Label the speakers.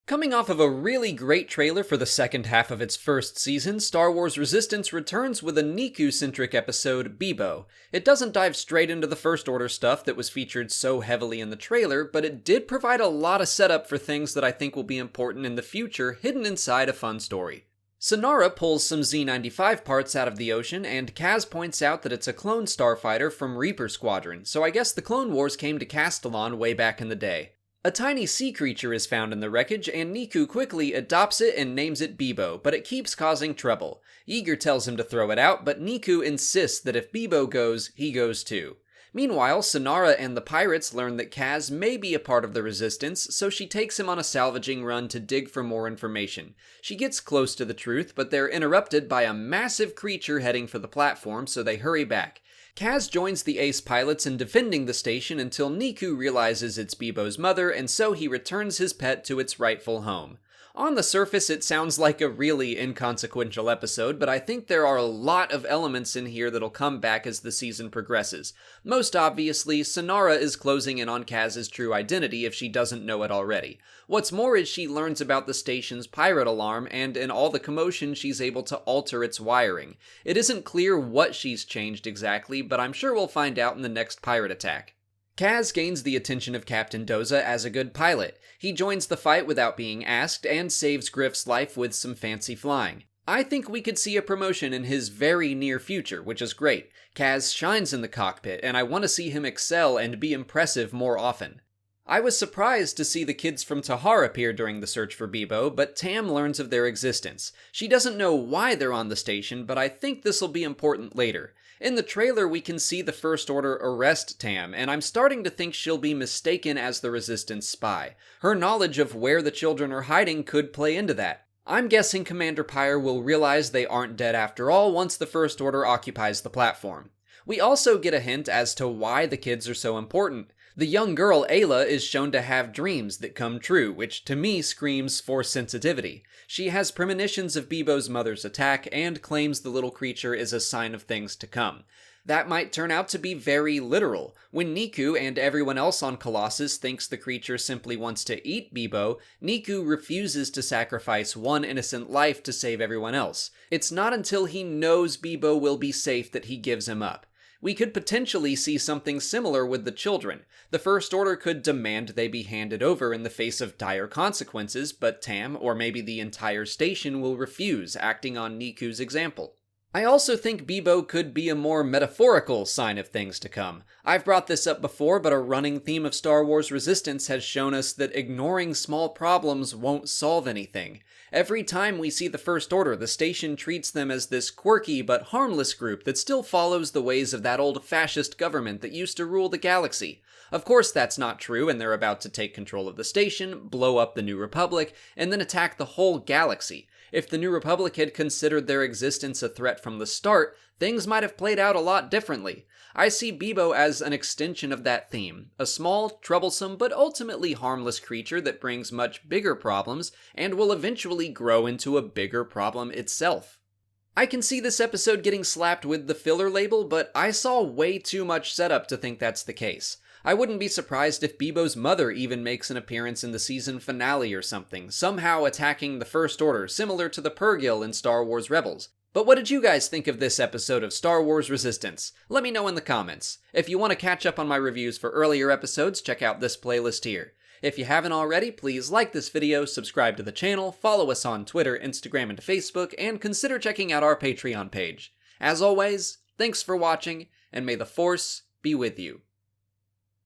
Speaker 1: Coming off of a really great trailer for the second half of its first season, Star Wars Resistance returns with a Neeku-centric episode, Bibo. It doesn't dive straight into the First Order stuff that was featured so heavily in the trailer, but it did provide a lot of setup for things that I think will be important in the future, hidden inside a fun story. Sonara pulls some Z-95 parts out of the ocean, and Kaz points out that it's a clone starfighter from Reaper Squadron, so I guess the Clone Wars came to Castellon way back in the day. A tiny sea creature is found in the wreckage, and Neeku quickly adopts it and names it Bibo, but it keeps causing trouble. Yeager tells him to throw it out, but Neeku insists that if Bibo goes, he goes too. Meanwhile, Sonara and the pirates learn that Kaz may be a part of the Resistance, so she takes him on a salvaging run to dig for more information. She gets close to the truth, but they're interrupted by a massive creature heading for the platform, so they hurry back. Kaz joins the ace pilots in defending the station until Neeku realizes it's Bibo's mother, and so he returns his pet to its rightful home. On the surface, it sounds like a really inconsequential episode, but I think there are a lot of elements in here that'll come back as the season progresses. Most obviously, Sonara is closing in on Kaz's true identity if she doesn't know it already. What's more is she learns about the station's pirate alarm, and in all the commotion she's able to alter its wiring. It isn't clear what she's changed exactly, but I'm sure we'll find out in the next pirate attack. Kaz gains the attention of Captain Doza as a good pilot. He joins the fight without being asked, and saves Griff's life with some fancy flying. I think we could see a promotion in his very near future, which is great. Kaz shines in the cockpit, and I want to see him excel and be impressive more often. I was surprised to see the kids from Tahar appear during the search for Bibo, but Tam learns of their existence. She doesn't know why they're on the station, but I think this'll be important later. In the trailer, we can see the First Order arrest Tam, and I'm starting to think she'll be mistaken as the Resistance spy. Her knowledge of where the children are hiding could play into that. I'm guessing Commander Pyre will realize they aren't dead after all once the First Order occupies the platform. We also get a hint as to why the kids are so important. The young girl, Ayla, is shown to have dreams that come true, which to me screams Force sensitivity. She has premonitions of Bibo's mother's attack and claims the little creature is a sign of things to come. That might turn out to be very literal. When Neeku and everyone else on Colossus thinks the creature simply wants to eat Bibo, Neeku refuses to sacrifice one innocent life to save everyone else. It's not until he knows Bibo will be safe that he gives him up. We could potentially see something similar with the children. The First Order could demand they be handed over in the face of dire consequences, but Tam, or maybe the entire station, will refuse, acting on Neeku's example. I also think Bibo could be a more metaphorical sign of things to come. I've brought this up before, but a running theme of Star Wars Resistance has shown us that ignoring small problems won't solve anything. Every time we see the First Order, the station treats them as this quirky but harmless group that still follows the ways of that old fascist government that used to rule the galaxy. Of course that's not true, and they're about to take control of the station, blow up the New Republic, and then attack the whole galaxy. If the New Republic had considered their existence a threat from the start, things might have played out a lot differently. I see Bibo as an extension of that theme, a small, troublesome, but ultimately harmless creature that brings much bigger problems and will eventually grow into a bigger problem itself. I can see this episode getting slapped with the filler label, but I saw way too much setup to think that's the case. I wouldn't be surprised if Bibo's mother even makes an appearance in the season finale or something, somehow attacking the First Order, similar to the Purrgil in Star Wars Rebels. But what did you guys think of this episode of Star Wars Resistance? Let me know in the comments. If you want to catch up on my reviews for earlier episodes, check out this playlist here. If you haven't already, please like this video, subscribe to the channel, follow us on Twitter, Instagram, and Facebook, and consider checking out our Patreon page. As always, thanks for watching, and may the Force be with you.